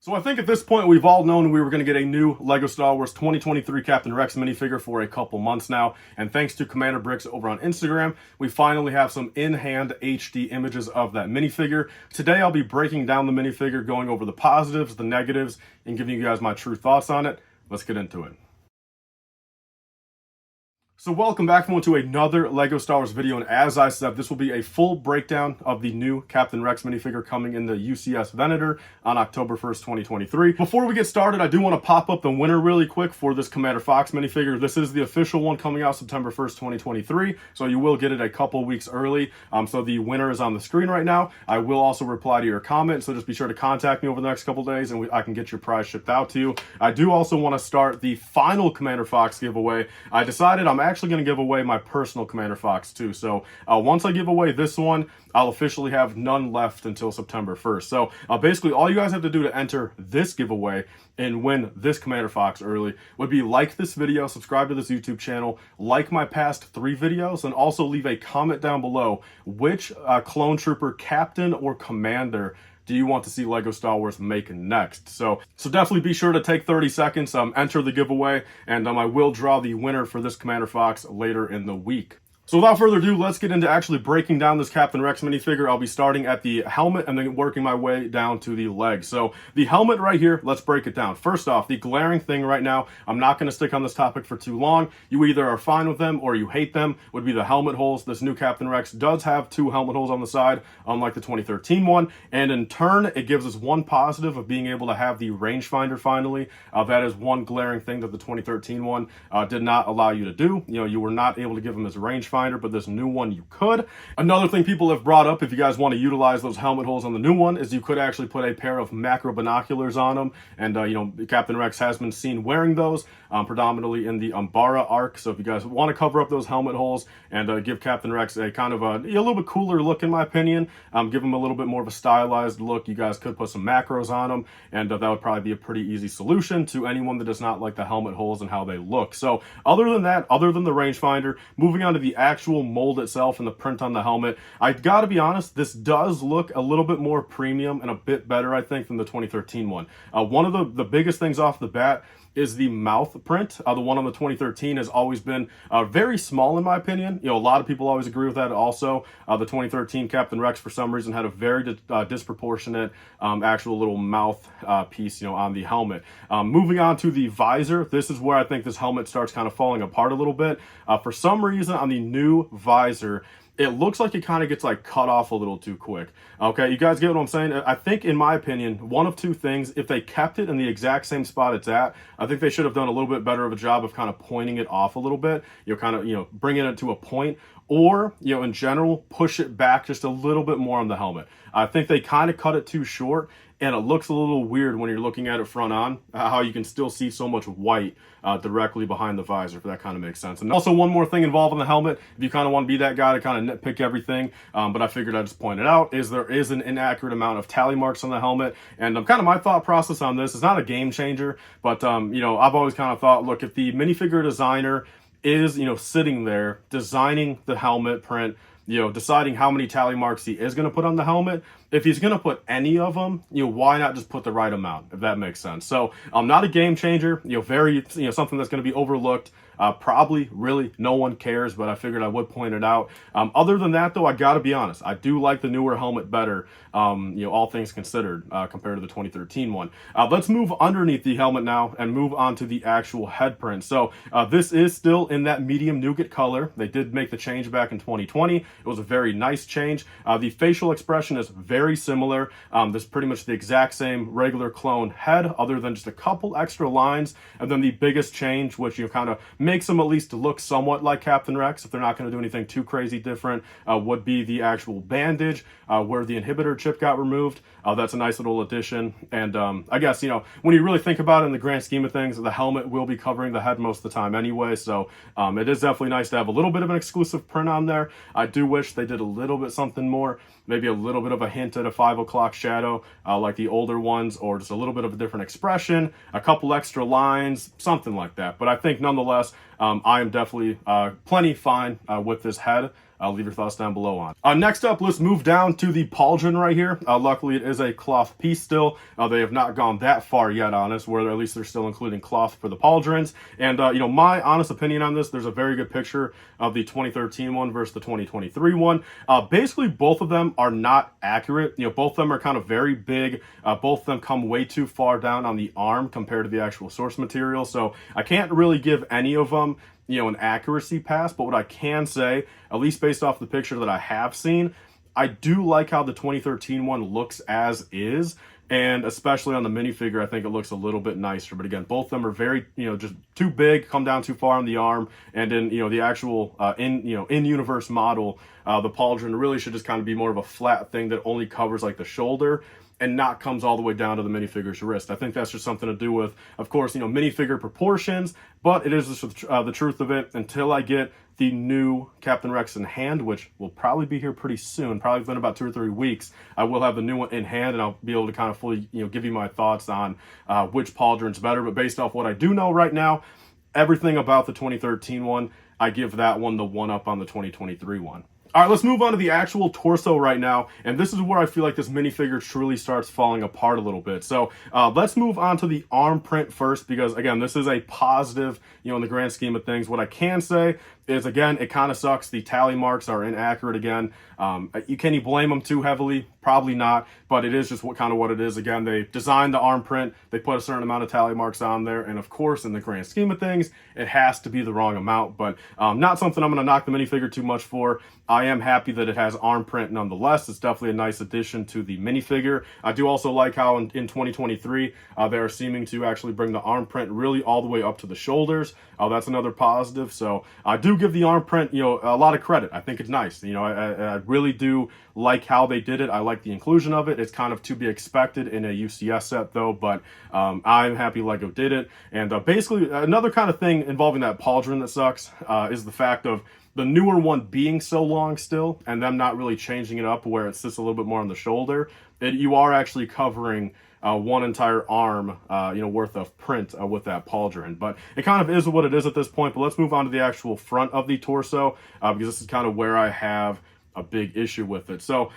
So I think at this point we've all known we were going to get a new LEGO Star Wars 2023 Captain Rex minifigure for a couple months now, and thanks to CommanderBricks over on Instagram, we finally have some in-hand HD images of that minifigure. Today I'll be breaking down the minifigure, going over the positives, the negatives, and giving you guys my true thoughts on it. Let's get into it. So welcome back everyone to another LEGO Star Wars video, and as I said, this will be a full breakdown of the new Captain Rex minifigure coming in the UCS Venator on October 1st, 2023. Before we get started, I do want to pop up the winner really quick for this Commander Fox minifigure. This is the official one coming out September 1st, 2023, so you will get it a couple weeks early. So the winner is on the screen right now. I will also reply to your comment, so just be sure to contact me over the next couple days and I can get your prize shipped out to you. I do also want to start the final Commander Fox giveaway. I decided I'm actually going to give away my personal Commander Fox too. So once I give away this one, I'll officially have none left until September 1st. So basically all you guys have to do to enter this giveaway and win this Commander Fox early would be like this video, subscribe to this YouTube channel, like my past 3 videos, and also leave a comment down below which clone trooper, captain, or commander do you want to see LEGO Star Wars make next? So definitely be sure to take 30 seconds, enter the giveaway, and I will draw the winner for this Commander Fox later in the week. So without further ado, let's get into actually breaking down this Captain Rex minifigure. I'll be starting at the helmet and then working my way down to the legs. So the helmet right here, let's break it down. First off, the glaring thing right now, I'm not going to stick on this topic for too long. You either are fine with them or you hate them, would be the helmet holes. This new Captain Rex does have 2 helmet holes on the side, unlike the 2013 one. And in turn, it gives us one positive of being able to have the rangefinder finally. That is one glaring thing that the 2013 one did not allow you to do. You know, you were not able to give them as rangefinder, but this new one you could. Another thing people have brought up, if you guys want to utilize those helmet holes on the new one, is you could actually put a pair of macro binoculars on them, and you know, Captain Rex has been seen wearing those predominantly in the Umbara arc. So if you guys want to cover up those helmet holes and give Captain Rex a kind of a little bit cooler look, in my opinion, give him a little bit more of a stylized look, you guys could put some macros on them, and that would probably be a pretty easy solution to anyone that does not like the helmet holes and how they look. So other than that, other than the rangefinder, moving on to the actual mold itself and the print on the helmet, I gotta be honest, this does look a little bit more premium and a bit better, I think, than the 2013 one. One of the biggest things off the bat is the mouth print. The one on the 2013 has always been very small, in my opinion. You know, a lot of people always agree with that also. The 2013 Captain Rex, for some reason, had a very disproportionate actual little mouth piece, you know, on the helmet. Moving on to the visor, this is where I think this helmet starts kind of falling apart a little bit. For some reason, on the new visor, it looks like it kind of gets like cut off a little too quick. Okay, you guys get what I'm saying? I think, in my opinion, one of two things: if they kept it in the exact same spot it's at, I think they should have done a little bit better of a job of kind of pointing it off a little bit, you know, kind of, you know, bringing it to a point, or, you know, in general, push it back just a little bit more on the helmet. I think they kind of cut it too short, and it looks a little weird when you're looking at it front on, how you can still see so much white directly behind the visor, if that kind of makes sense. And also, one more thing involved in the helmet, if you kind of want to be that guy to kind of nitpick everything, but I figured I'd just point it out, is there is an inaccurate amount of tally marks on the helmet. And kind of my thought process on this is not a game changer, but you know, I've always kind of thought, look, if the minifigure designer is, you know, sitting there designing the helmet print, you know, deciding how many tally marks he is going to put on the helmet, if he's going to put any of them, you know, why not just put the right amount, if that makes sense? So not a game changer, you know, very, you know, something that's going to be overlooked. Probably really no one cares, but I figured I would point it out. Other than that, though, I gotta be honest, I do like the newer helmet better, you know, all things considered, compared to the 2013 one. Let's move underneath the helmet now and move on to the actual head print. So this is still in that medium nougat color. They did make the change back in 2020. It was a very nice change. The facial expression is very similar. This is pretty much the exact same regular clone head, other than just a couple extra lines. And then the biggest change, which, you know, kind of makes them at least look somewhat like Captain Rex, if they're not going to do anything too crazy different, would be the actual bandage where the inhibitor chip got removed. That's a nice little addition. And I guess, you know, when you really think about it in the grand scheme of things, the helmet will be covering the head most of the time anyway. So it is definitely nice to have a little bit of an exclusive print on there. I do wish they did a little bit something more, maybe a little bit of a hint at a 5 o'clock shadow like the older ones, or just a little bit of a different expression, a couple extra lines, something like that. But I think nonetheless, I am definitely plenty fine with this head. Leave your thoughts down below on. Next up, let's move down to the pauldron right here. Luckily, it is a cloth piece still. They have not gone that far yet on us, where at least they're still including cloth for the pauldrons. And, you know, my honest opinion on this, there's a very good picture of the 2013 one versus the 2023 one. Basically, both of them are not accurate. You know, both of them are kind of very big. Both of them come way too far down on the arm compared to the actual source material. So I can't really give any of them, you know, an accuracy pass, but what I can say, at least based off the picture that I have seen, I do like how the 2013 one looks as is, and especially on the minifigure, I think it looks a little bit nicer. But again, both of them are very, you know, just too big, come down too far on the arm, and in, you know, the actual in-universe model, the pauldron really should just kind of be more of a flat thing that only covers like the shoulder and not comes all the way down to the minifigure's wrist. I think that's just something to do with, of course, you know, minifigure proportions, but it is the truth of it. Until I get the new Captain Rex in hand, which will probably be here pretty soon, probably within about 2 or 3 weeks, I will have the new one in hand, and I'll be able to kind of fully, you know, give you my thoughts on which pauldron's better. But based off what I do know right now, everything about the 2013 one, I give that one the one up on the 2023 one. All right, let's move on to the actual torso right now, and this is where I feel like this minifigure truly starts falling apart a little bit. So let's move on to the arm print first, because again, this is a positive, you know, in the grand scheme of things. What I can say is, again, it kind of sucks. The tally marks are inaccurate again. Can you blame them too heavily? Probably not, but it is just what it is. Again, they designed the arm print, they put a certain amount of tally marks on there, and of course, in the grand scheme of things, it has to be the wrong amount, but not something I'm going to knock the minifigure too much for. I am happy that it has arm print nonetheless. It's definitely a nice addition to the minifigure. I do also like how in 2023, they are seeming to actually bring the arm print really all the way up to the shoulders. That's another positive. So I do give the arm print, you know, a lot of credit. I think it's nice. You know, I really do like how they did it. I like the inclusion of it. It's kind of to be expected in a UCS set though, but I'm happy LEGO did it. And basically another kind of thing involving that pauldron that sucks is the fact of the newer one being so long still, and them not really changing it up where it sits a little bit more on the shoulder. You are actually covering one entire arm, you know, worth of print with that pauldron. But it kind of is what it is at this point. But let's move on to the actual front of the torso, because this is kind of where I have a big issue with it. So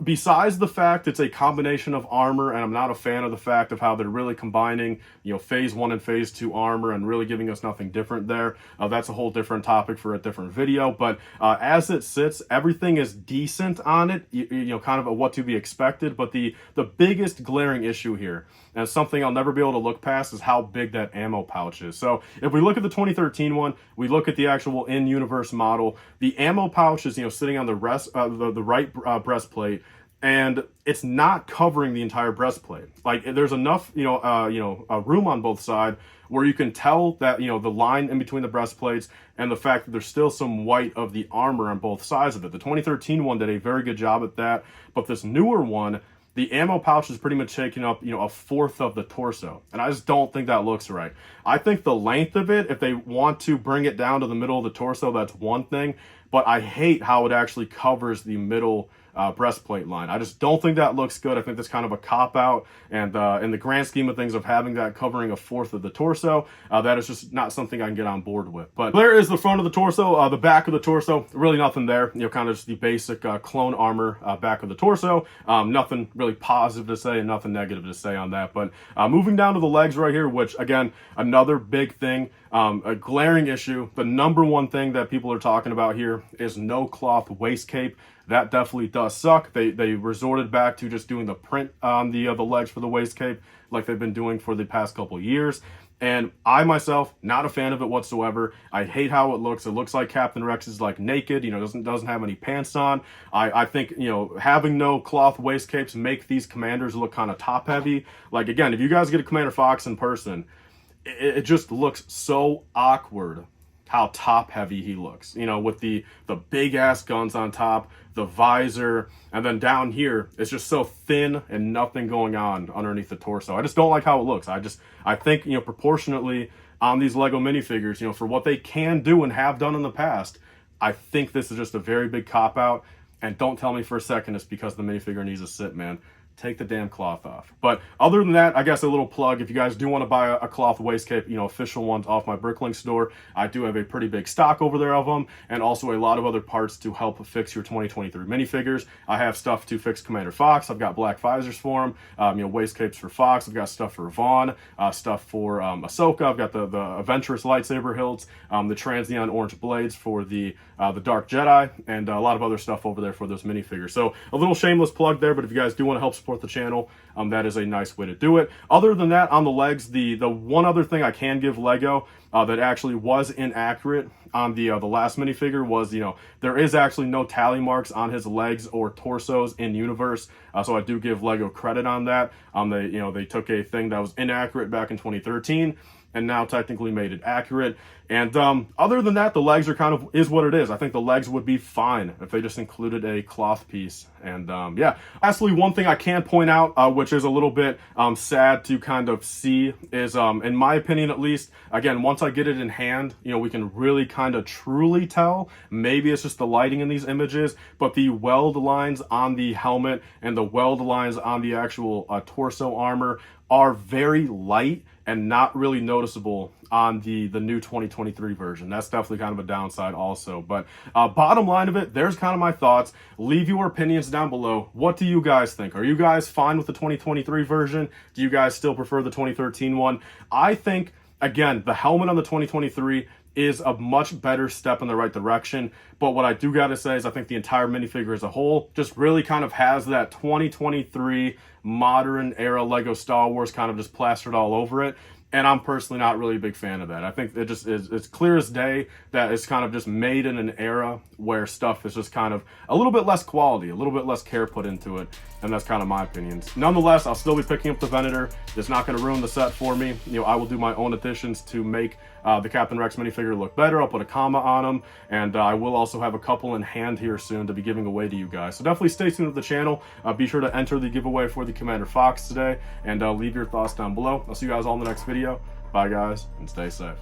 besides the fact it's a combination of armor, and I'm not a fan of the fact of how they're really combining, you know, phase 1 and phase 2 armor and really giving us nothing different there. That's a whole different topic for a different video. But as it sits, everything is decent on it, you know, kind of a what to be expected. But the biggest glaring issue here, and something I'll never be able to look past, is how big that ammo pouch is. So if we look at the 2013 one, we look at the actual in-universe model, the ammo pouch is, you know, sitting on the right breastplate, and it's not covering the entire breastplate. Like, there's enough, room on both sides where you can tell that, you know, the line in between the breastplates and the fact that there's still some white of the armor on both sides of it. The 2013 one did a very good job at that, but this newer one, the ammo pouch is pretty much taking up, you know, 1/4 of the torso. And I just don't think that looks right. I think the length of it, if they want to bring it down to the middle of the torso, that's one thing. But I hate how it actually covers the middle breastplate line. I just don't think that looks good. I think that's kind of a cop-out. And in the grand scheme of things of having that covering 1/4 of the torso, that is just not something I can get on board with. But there is the front of the torso. The back of the torso, really nothing there. You know, kind of just the basic clone armor back of the torso. Nothing really positive to say and nothing negative to say on that. But moving down to the legs right here, which, again, another big thing, a glaring issue. The number one thing that people are talking about here is no cloth waist cape. That definitely does suck. They resorted back to just doing the print on the legs for the waist cape like they've been doing for the past couple years. And I myself, not a fan of it whatsoever. I hate how it looks. It looks like Captain Rex is like naked, you know, doesn't have any pants on. I think, you know, having no cloth waist capes make these commanders look kind of top heavy. Like, again, if you guys get a Commander Fox in person, it just looks so awkward how top heavy he looks, you know, with the big ass guns on top, the visor, and then down here it's just so thin and nothing going on underneath the torso. I just don't like how it looks. I think, you know, proportionately on these Lego minifigures, you know, for what they can do and have done in the past, I think this is just a very big cop out. And don't tell me for a second it's because the minifigure needs to sit, man. take the damn cloth off. But other than that, I guess a little plug, if you guys do want to buy a cloth waist cape, you know, official ones off my Bricklink store, I do have a pretty big stock over there of them, and also a lot of other parts to help fix your 2023 minifigures. I have stuff to fix Commander Fox. I've got black visors for him, you know, waist capes for Fox. I've got stuff for Vaughn, stuff for Ahsoka. I've got the Adventurous lightsaber hilts, the Transneon orange blades for the Dark Jedi, and a lot of other stuff over there for those minifigures. So a little shameless plug there, but if you guys do want to help support the channel, that is a nice way to do it. Other than that, on the legs, the one other thing I can give Lego that actually was inaccurate on the last minifigure was, you know, there is actually no tally marks on his legs or torsos in universe. So I do give Lego credit on that. They took a thing that was inaccurate back in 2013 and now technically made it accurate. And other than that, the legs are kind of is what it is. I think the legs would be fine if they just included a cloth piece. And yeah, lastly, one thing I can point out, which is a little bit sad to kind of see, is in my opinion at least, again, once I get it in hand, you know, we can really kind of truly tell. Maybe it's just the lighting in these images, but the weld lines on the helmet and the weld lines on the actual torso armor are very light and not really noticeable on the new 2023 version. That's definitely kind of a downside also. But bottom line of it, there's kind of my thoughts. Leave your opinions down below. What do you guys think? Are you guys fine with the 2023 version? Do you guys still prefer the 2013 one? I think, again, the helmet on the 2023 is a much better step in the right direction. But what I do got to say is I think the entire minifigure as a whole just really kind of has that 2023 modern era Lego Star Wars kind of just plastered all over it. And I'm personally not really a big fan of that. I think it just is, it's clear as day that it's kind of just made in an era where stuff is just kind of a little bit less quality, a little bit less care put into it. And that's kind of my opinions. Nonetheless, I'll still be picking up the Venator. It's not going to ruin the set for me. You know, I will do my own additions to make the Captain Rex minifigure look better. I'll put a comma on them. And I will also have a couple in hand here soon to be giving away to you guys. So definitely stay tuned with the channel. Be sure to enter the giveaway for the Commander Fox today. And leave your thoughts down below. I'll see you guys all in the next video. Bye, guys, and stay safe.